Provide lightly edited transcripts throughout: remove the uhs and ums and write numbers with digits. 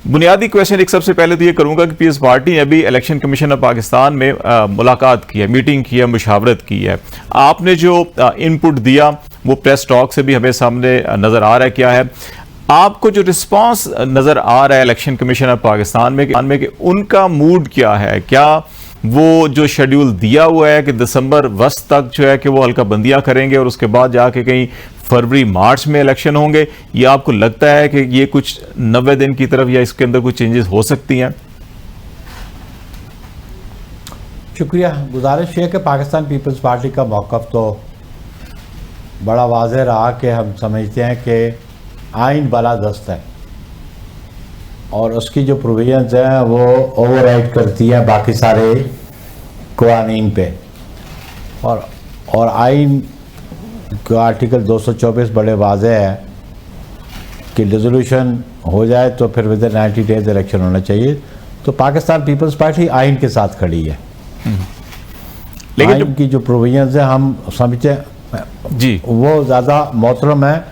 बुनियादी क्वेश्चन एक सबसे पहले तो ये करूंगा कि पीपल्स पार्टी ने अभी इलेक्शन कमीशन ऑफ पाकिस्तान में मुलाकात की है, मीटिंग की है, मुशावरत की है। आपने जो इनपुट दिया वो प्रेस टॉक से भी हमें सामने नजर आ रहा है। क्या है आपको जो रिस्पांस नजर आ रहा है इलेक्शन कमीशन ऑफ पाकिस्तान में कि उनका मूड क्या है? क्या वो जो शेड्यूल दिया हुआ है कि दिसंबर वस्त तक जो है कि वो हल्का बंदियां करेंगे और उसके बाद जाके कहीं फरवरी मार्च में इलेक्शन होंगे, या आपको लगता है कि ये कुछ 90 दिन की तरफ या इसके अंदर कुछ चेंजेस हो सकती हैं? शुक्रिया। गुजारिश है कि पाकिस्तान पीपल्स पार्टी का मौक़िफ़ तो बड़ा वाज़ेह रहा कि हम समझते हैं कि आइन बालादस्त है और उसकी जो प्रोविजंस हैं वो ओवरराइड करती हैं बाकी सारे क़वानीन पे, और आइन का आर्टिकल 224 बड़े वाज़ेह है कि रेजोल्यूशन हो जाए तो फिर विद इन 90 डेज इलेक्शन होना चाहिए। तो पाकिस्तान पीपल्स पार्टी आइन के साथ खड़ी है, लेकिन आइन की जो प्रोविजंस है हम समझते हैं जी वो ज़्यादा मोहतरम है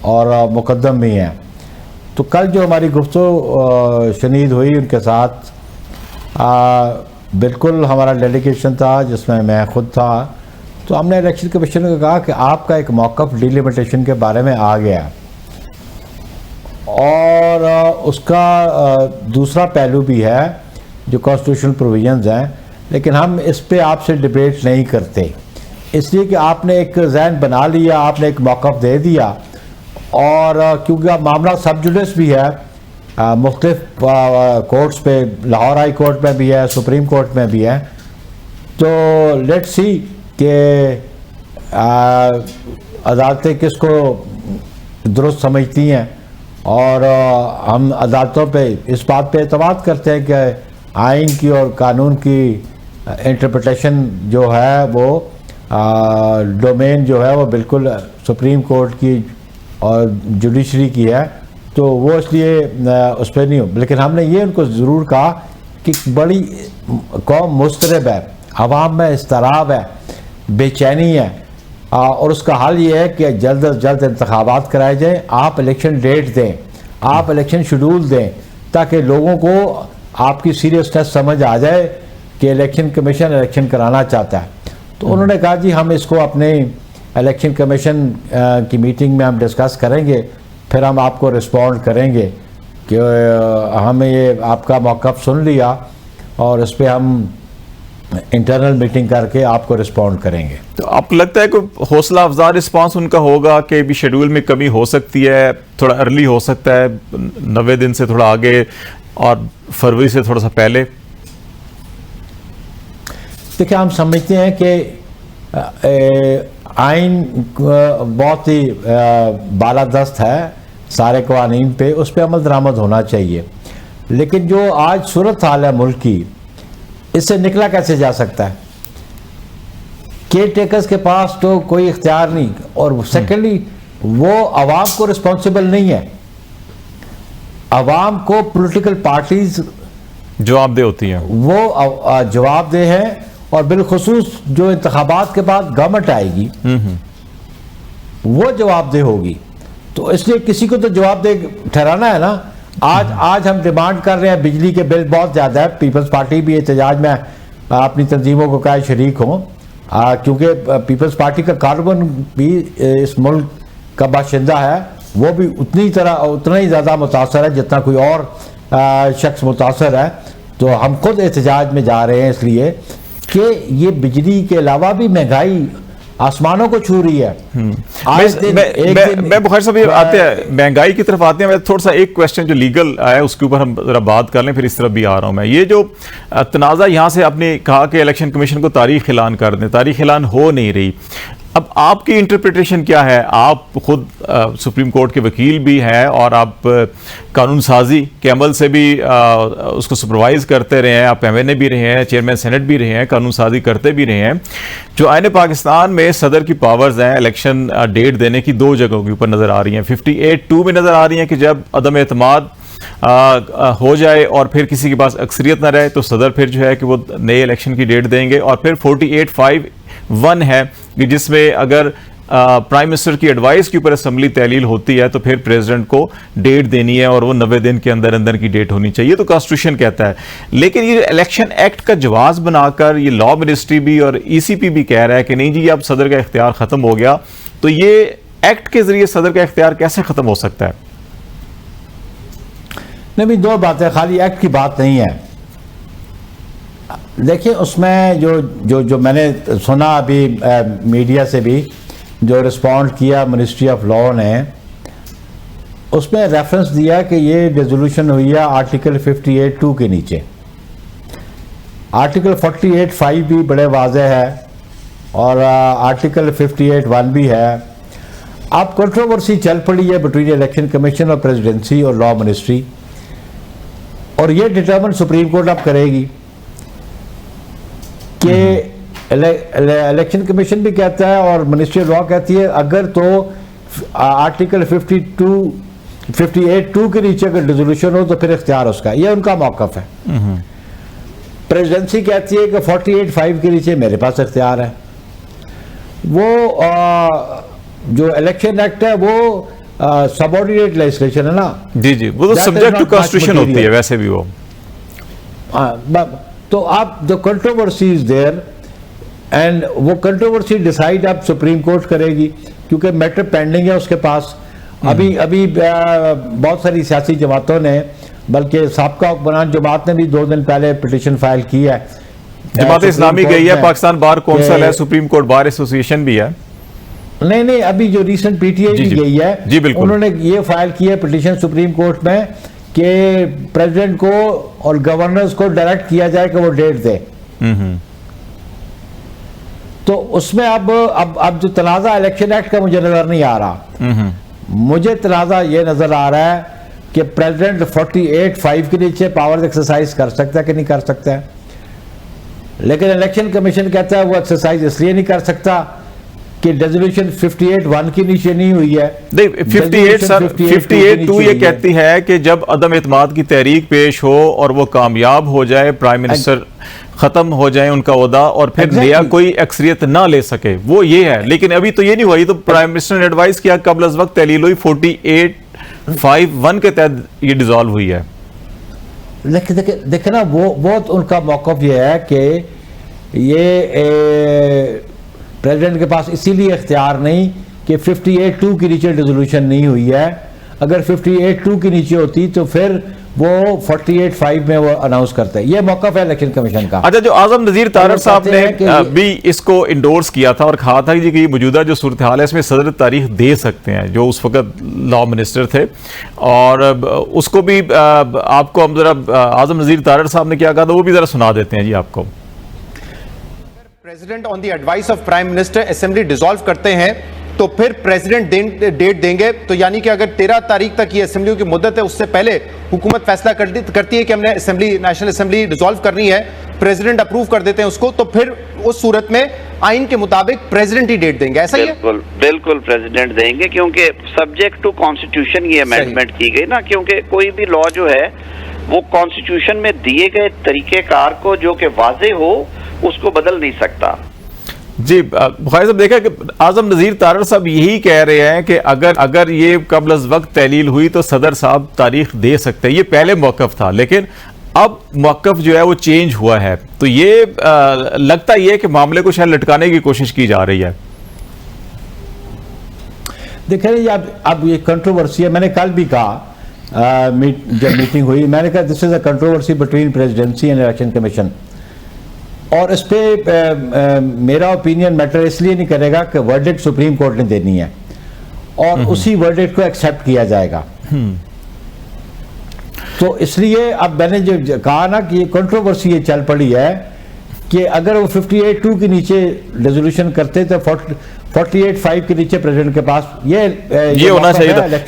और मुकद्दम भी हैं। तो कल जो हमारी गुफ्तगू शनीद हुई उनके साथ, बिल्कुल हमारा डेलीगेशन था जिसमें मैं ख़ुद था, तो हमने इलेक्शन कमीशन को कहा कि आपका एक मौक़िफ़ डिलिमिटेशन के बारे में आ गया और उसका दूसरा पहलू भी है जो कॉन्स्टिट्यूशनल प्रोविजंस हैं, लेकिन हम इस पे आपसे डिबेट नहीं करते, इसलिए कि आपने एक ज़हन बना लिया, आपने एक मौक़िफ़ दे दिया, और क्योंकि अब मामला सब जुडिस भी है, मुख्तलिफ कोर्ट्स पे, लाहौर हाई कोर्ट में भी है, सुप्रीम कोर्ट में भी है, तो लेट्स सी कि अदालतें किसको दुरुस्त समझती हैं, और हम अदालतों पे इस बात पे एतमाद करते हैं कि आइन की और कानून की इंटरप्रिटेशन जो है वो डोमेन जो है वो बिल्कुल सुप्रीम कोर्ट की और जुडिशरी की है, तो वो इसलिए उस पर नहीं हो। लेकिन हमने ये उनको ज़रूर कहा कि बड़ी कौम मुस्तरब है, अवाम में इस्तराब है, बेचैनी है, और उसका हल ये है कि जल्द अज जल्द इंतखाबात कराए जाएँ, आप इलेक्शन डेट दें, आप इलेक्शन शेड्यूल दें, ताकि लोगों को आपकी सीरियसनेस समझ आ जाए कि इलेक्शन कमीशन इलेक्शन कराना चाहता है। तो उन्होंने कहा जी हम इसको अपने इलेक्शन कमीशन की मीटिंग में हम डिस्कस करेंगे, फिर हम आपको रिस्पॉन्ड करेंगे कि हमें ये आपका मौक़िफ़ सुन लिया और इस पर हम इंटरनल मीटिंग करके आपको रिस्पॉन्ड करेंगे। तो आपको लगता है कोई हौसला अफजा रिस्पांस उनका होगा कि भी शेड्यूल में कमी हो सकती है, थोड़ा अर्ली हो सकता है, 90 दिन से थोड़ा आगे और फरवरी से थोड़ा सा पहले? देखिए हम समझते हैं कि आइन बहुत ही बालादस्त है सारे क़वानीन पे, उस पर अमल दरामद होना चाहिए, लेकिन जो आज सूरत हाल है मुल्क की, इससे निकला कैसे जा सकता है? केयर टेकर्स के पास तो कोई इख्तियार नहीं, और सेकेंडली वो आवाम को रिस्पॉन्सिबल नहीं है, आवाम को पॉलिटिकल पार्टीज जवाबदेह होती हैं, वो जवाबदेह है, और बिलखुसूस जो इंतखाबात के बाद गवर्नमेंट आएगी वो जवाबदेह होगी। तो इसलिए किसी को तो जवाबदेह ठहराना है ना। आज हम डिमांड कर रहे हैं, बिजली के बिल बहुत ज़्यादा है, पीपल्स पार्टी भी एहतजाज में अपनी तंजीमों को कहा शरीक हों, क्योंकि पीपल्स पार्टी का कार्बन भी इस मुल्क का बाशिंदा है, वो भी उतना ही ज़्यादा मुतासर है जितना कोई और शख्स मुतासर है। तो हम खुद एहतजाज में जा रहे हैं इसलिए कि ये बिजली के अलावा भी महंगाई आसमानों को छू रही है। मैं बुखारी साहब आते हैं, महंगाई की तरफ आते हैं, मैं थोड़ा सा एक क्वेश्चन जो लीगल है उसके ऊपर हम जरा बात कर लें, फिर इस तरफ भी आ रहा हूं मैं। ये जो तनाज़ा यहाँ से आपने कहा कि इलेक्शन कमीशन को तारीख ऐलान कर दें, तारीख ऐलान हो नहीं रही, अब आपकी इंटरप्रिटेशन क्या है? आप खुद सुप्रीम कोर्ट के वकील भी हैं और आप कानून साजी के अमल से भी उसको सुपरवाइज करते रहे हैं, आप एमएनए भी रहे हैं, चेयरमैन सेनेट भी रहे हैं, कानून साजी करते भी रहे हैं। जो आईन पाकिस्तान में सदर की पावर्स हैं इलेक्शन डेट देने की, दो जगहों के ऊपर नज़र आ रही हैं। 58(2) में नज़र आ रही हैं कि जब अदम एतमाद हो जाए और फिर किसी के पास अक्सरियत ना रहे तो सदर फिर जो है कि वो नए इलेक्शन की डेट देंगे, और फिर 48(5)(1) है कि जिसमें अगर प्राइम मिनिस्टर की एडवाइस के ऊपर असेंबली तहलील होती है तो फिर प्रेसिडेंट को डेट देनी है और वो 90 दिन के अंदर अंदर की डेट होनी चाहिए, तो कॉन्स्टिट्यूशन कहता है। लेकिन ये इलेक्शन एक्ट का जवाब बनाकर ये लॉ मिनिस्ट्री भी और ईसीपी भी कह रहा है कि नहीं जी अब सदर का इख्तियार खत्म हो गया, तो ये एक्ट के जरिए सदर का इख्तियार कैसे खत्म हो सकता है? नहीं भी दो बातें, खाली एक्ट की बात नहीं है। देखिए उसमें जो मैंने सुना अभी मीडिया से भी जो रिस्पॉन्ड किया मिनिस्ट्री ऑफ लॉ ने, उसमें रेफरेंस दिया कि ये रेजोल्यूशन हुई है आर्टिकल 58(2) के नीचे। आर्टिकल 48(5) भी बड़े वाज़ेह है और आर्टिकल 58(1) भी है। अब कंट्रोवर्सी चल पड़ी है बिटवीन इलेक्शन कमीशन और प्रेसिडेंसी और लॉ मिनिस्ट्री, और ये डिटरमिन सुप्रीम कोर्ट अब करेगी कि इलेक्शन कमीशन भी कहता है और मिनिस्ट्री ऑफ लॉ कहती है अगर तो आर्टिकल 58(2) के नीचे अगर डिसोल्यूशन हो तो फिर इख्तियार उसका, ये उनका मौकफ है। प्रेसिडेंसी कहती है कि 48(5) के नीचे मेरे पास इख्तियार है। वो जो इलेक्शन एक्ट है वो सबऑर्डिनेट लेजिस्लेशन है ना। जी जी, वो तो सब्जेक्ट टू कॉन्स्टिट्यूशन होती है वैसे भी वो। तो आप the controversy is there and वो कंट्रोवर्सी डिसाइड अब सुप्रीम कोर्ट करेगी क्योंकि मैटर पेंडिंग है उसके पास। अभी बहुत सारी सियासी जमातों ने, बल्कि साबका हुक्मरान जमात ने भी 2 दिन पहले पिटीशन फाइल की है। जमात इस्लामी गई है, पाकिस्तान बार कौंसिल है, सुप्रीम कोर्ट बार एसोसिएशन भी है। नहीं, अभी जो रिसेंट पीटीआई भी गई है, जी बिल्कुल, उन्होंने ये फाइल की है पिटीशन सुप्रीम कोर्ट में कि प्रेसिडेंट को और गवर्नर्स को डायरेक्ट किया जाए कि वो डेट दे। तो उसमें अब जो तनाज़ा इलेक्शन एक्ट का मुझे नजर नहीं आ रहा। मुझे तनाज़ा ये नजर आ रहा है कि प्रेसिडेंट 48(5) के नीचे पावर एक्सरसाइज कर सकता है कि नहीं कर सकता है, लेकिन इलेक्शन कमीशन कहता है वो एक्सरसाइज इसलिए नहीं कर सकता कि रेजोल्यूशन 58(1) के नीचे नहीं हुई है। नहीं, 58(2) ये कहती है कि जब अदम एतमाद की तहरीक पेश हो और वो कामयाब हो जाए, प्राइम मिनिस्टर खत्म हो जाए उनका ओहदा और फिर नया कोई अक्सरियत ना ले सके, वो ये है। लेकिन अभी तो ये नहीं हुआ, ये तो प्राइम मिनिस्टर ने एडवाइस किया, कबल अज वक्त तहलील हुई, 48(5)(1) के तहत ये डिसॉल्व हुई है। देखिए ना, वो तो उनका मौक़िफ़ ये है कि ये प्रेसिडेंट के पास इसीलिए इख्तियार नहीं कि 58(2) के नीचे डिसोल्यूशन नहीं हुई है। अगर 58(2) के नीचे होती तो फिर वो 48(5) में वो अनाउंस करते हैं। ये मौक़िफ़ है इलेक्शन कमीशन का। अच्छा, जो आज़म नज़ीर तारड़ साहब ने भी इसको इंडोर्स किया था और कहा था कि ये मौजूदा जो सूरत हाल है इसमें सदर तारीख दे सकते हैं, जो उस वक्त लॉ मिनिस्टर थे, और उसको भी आपको हम जरा आज़म नज़ीर तारड़ साहब ने क्या कहा था वो भी जरा सुना देते हैं जी आपको। President on the advice of prime minister assembly dissolve करते हैं तो फिर प्रेसिडेंट डेट देंगे, तो यानी कि अगर 13 तारीख तक ये असेंबली की मुद्दत है उससे पहले हुकूमत फैसला करती है कि हमने नेशनल असेंबली डिसॉल्व करनी है, प्रेसिडेंट अप्रूव कर देते हैं उसको, तो फिर उस सूरत में आइन के मुताबिक प्रेसिडेंट ही डेट देंगे, ऐसा ही है? बिल्कुल प्रेसिडेंट देंगे, क्योंकि सब्जेक्ट टू कॉन्स्टिट्यूशन ये अमेंडमेंट की गई ना, क्योंकि कोई भी लॉ जो है वो कॉन्स्टिट्यूशन में दिए गए तरीकेकार को जो कि वाजे हो उसको बदल नहीं सकता। जी बुखारी साहब, देखा कि आज़म नज़ीर तारड़ साहब यही कह रहे हैं कि अगर ये कबल अज़ वक्त तहलील हुई तो सदर साहब तारीख दे सकते हैं। ये पहले मौक़िफ़ था, लेकिन अब मौक़िफ़ जो है वो चेंज हुआ है, तो ये लगता ही है कि मामले को शायद लटकाने की कोशिश की जा रही है। देखिए अब ये कंट्रोवर्सी है। मैंने कल भी कहा जब मीटिंग हुई, मैंने कहा this is a controversy between presidency and election commission, और इस पे मेरा ओपिनियन मैटर इसलिए नहीं करेगा कि वर्डिक्ट सुप्रीम कोर्ट ने देनी है और उसी वर्डिक्ट को एक्सेप्ट किया जाएगा। तो इसलिए अब मैंने जो कहा ना कि कंट्रोवर्सी ये चल पड़ी है कि अगर वो 58(2) के नीचे रेजोल्यूशन करते तो 48(5) के नीचे प्रेसिडेंट के पास ये होना चाहिए था।